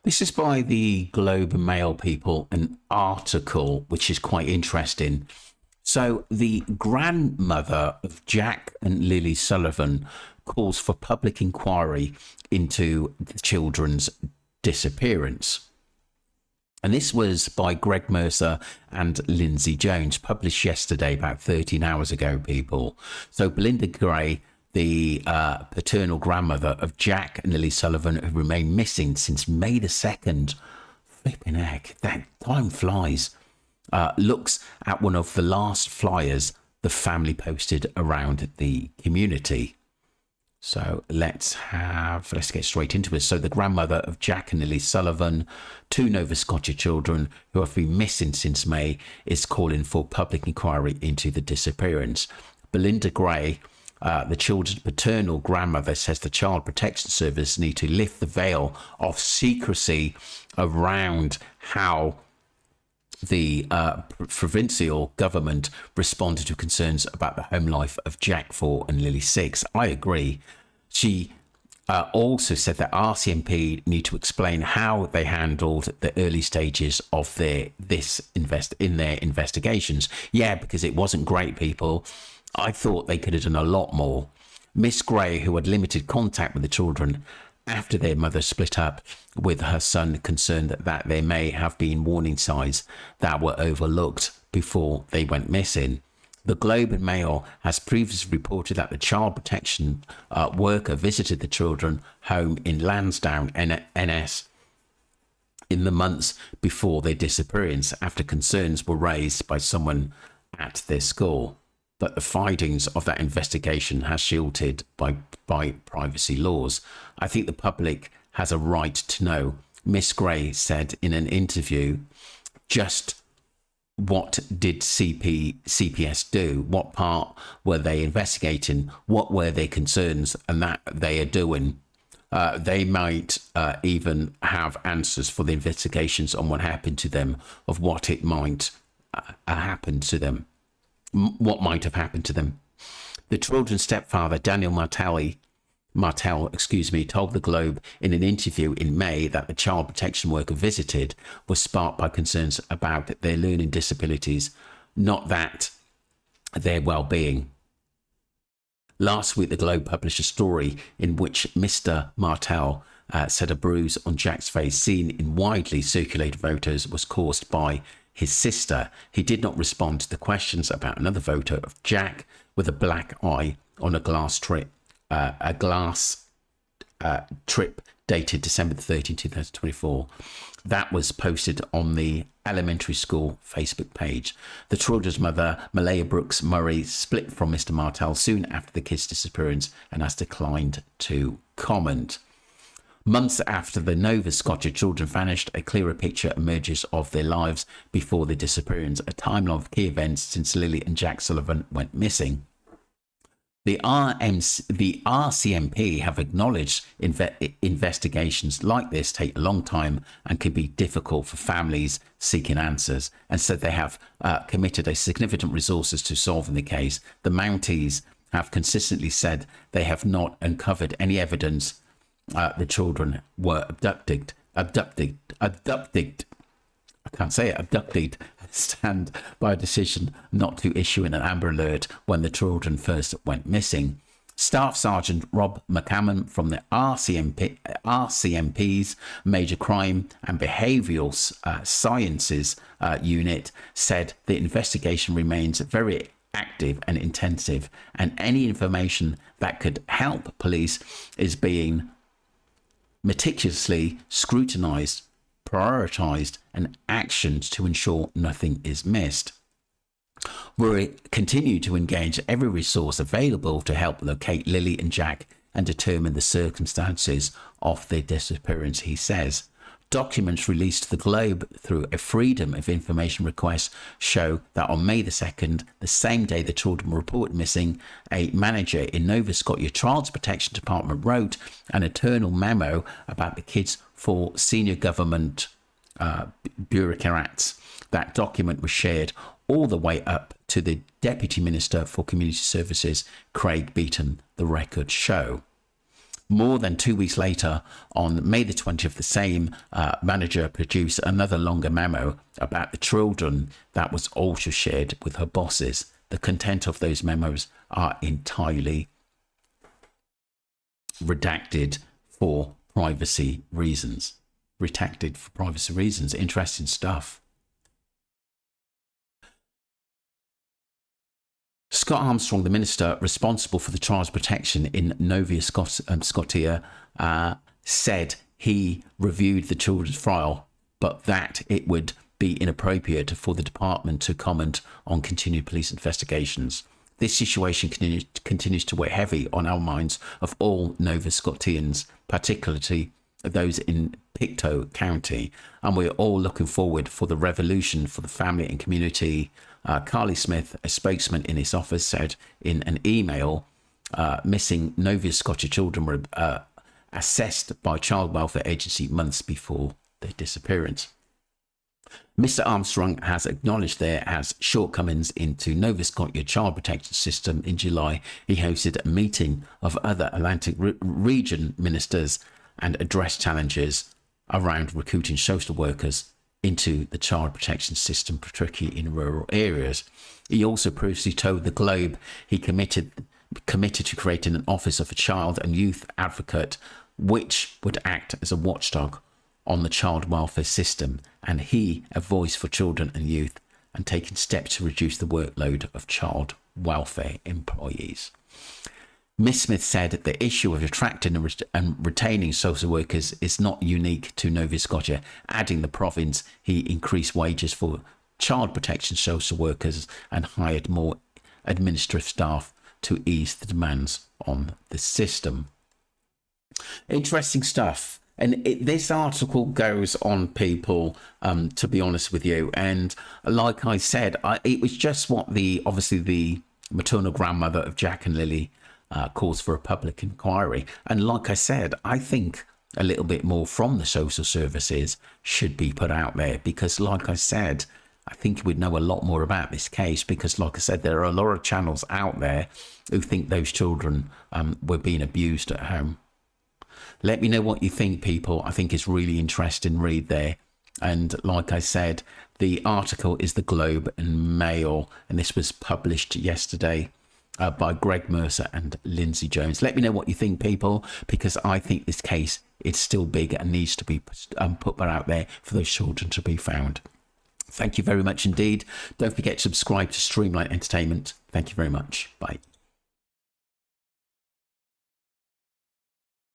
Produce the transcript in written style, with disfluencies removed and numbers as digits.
This is by the Globe and Mail people, an article which is quite interesting. So, the grandmother of Jack and Lily Sullivan calls for public inquiry into the children's disappearance. And this was by Greg Mercer and Lindsay Jones, published yesterday, about 13 hours ago, people. So Belynda Gray, the paternal grandmother of Jack and Lily Sullivan, who remained missing since May the 2nd, flipping heck, that time flies, looks at one of the last flyers the family posted around the community. So let's get straight into it. So the grandmother of Jack and Lily Sullivan, two Nova Scotia children who have been missing since May, is calling for public inquiry into the disappearance. Belynda Gray, the children's paternal grandmother, says the Child Protection Service need to lift the veil of secrecy around how the provincial government responded to concerns about the home life of Jack 4 and Lily 6. I agree. She also said that RCMP need to explain how they handled the early stages of their investigations. Yeah, because it wasn't great, people. I thought they could have done a lot more. Miss Gray, who had limited contact with the children after their mother split up with her son, concerned that there may have been warning signs that were overlooked before they went missing. The Globe and Mail has previously reported that the child protection worker visited the children home in Lansdowne, NS, in the months before their disappearance, after concerns were raised by someone at their school. But the findings of that investigation has shielded by privacy laws. I think the public has a right to know. Miss Gray said in an interview, just what did CPS do? What part were they investigating? What were their concerns? And that they are doing. They might even have answers for the investigations on what happened to them, of what it might happen to them. What might have happened to them. The children's stepfather, Daniel Martel, told the Globe in an interview in May that the child protection worker visited was sparked by concerns about their learning disabilities, not that their well-being. Last week, the Globe published a story in which Mr. Martel said a bruise on Jack's face, seen in widely circulated photos, was caused by his sister. He did not respond to the questions about another photo of Jack with a black eye on a glass trip dated December 13, 2024. That was posted on the elementary school Facebook page. The children's mother, Malaya Brooks Murray, split from Mr. Martel soon after the kid's disappearance and has declined to comment. Months after the Nova Scotia children vanished, a clearer picture emerges of their lives before their disappearance, a timeline of key events since Lily and Jack Sullivan went missing. The RCMP have acknowledged investigations like this take a long time and can be difficult for families seeking answers, and said they have committed a significant resources to solving the case. The Mounties have consistently said they have not uncovered any evidence the children were abducted. I can't say it, abducted, stand by a decision not to issue an Amber Alert when the children first went missing. Staff Sergeant Rob McCammon from the RCMP's Major Crime and Behavioural Sciences Unit said the investigation remains very active and intensive, and any information that could help police is being meticulously scrutinised, prioritised and actioned to ensure nothing is missed. We continue to engage every resource available to help locate Lily and Jack and determine the circumstances of their disappearance, he says. Documents released to the Globe through a Freedom of Information request show that on May the 2nd, the same day the children were reported missing, a manager in Nova Scotia Child's Protection Department wrote an internal memo about the kids for senior government bureaucrats. That document was shared all the way up to the Deputy Minister for Community Services, Craig Beaton, the records show. More than 2 weeks later, on May the 20th, the same manager produced another longer memo about the children that was also shared with her bosses. The content of those memos are entirely redacted for privacy reasons. Redacted for privacy reasons. Interesting stuff. Scott Armstrong, the minister responsible for the child protection in Nova Scotia, said he reviewed the children's file, but that it would be inappropriate for the department to comment on continued police investigations. This situation continues to weigh heavy on our minds of all Nova Scotians, particularly those in Pictou County, and we're all looking forward for the revolution for the family and community. Carly Smith, a spokesman in his office, said in an email, missing Nova Scotia children were assessed by Child Welfare Agency months before their disappearance. Mr. Armstrong has acknowledged there as shortcomings into Nova Scotia child protection system. In July, he hosted a meeting of other Atlantic region ministers and addressed challenges around recruiting social workers into the child protection system, particularly in rural areas. He also previously told the Globe he committed to creating an office of a child and youth advocate, which would act as a watchdog on the child welfare system, and he a voice for children and youth, and taking steps to reduce the workload of child welfare employees. Ms. Smith said that the issue of attracting and retaining social workers is not unique to Nova Scotia, adding the province he increased wages for child protection social workers and hired more administrative staff to ease the demands on the system. Interesting stuff. And this article goes on, people, to be honest with you. And like I said, it was just what obviously the maternal grandmother of Jack and Lily calls for a public inquiry. And like I said, I think a little bit more from the social services should be put out there, because like I said, I think we'd know a lot more about this case, because like I said, there are a lot of channels out there who think those children were being abused at home. Let me know what you think, people. I think it's really interesting read there. And like I said, the article is the Globe and Mail, and this was published yesterday by Greg Mercer and Lindsay Jones. Let me know what you think, people, because I think this case is still big and needs to be put out there for those children to be found. Thank you very much indeed. Don't forget to subscribe to Streamline Entertainment. Thank you very much. Bye.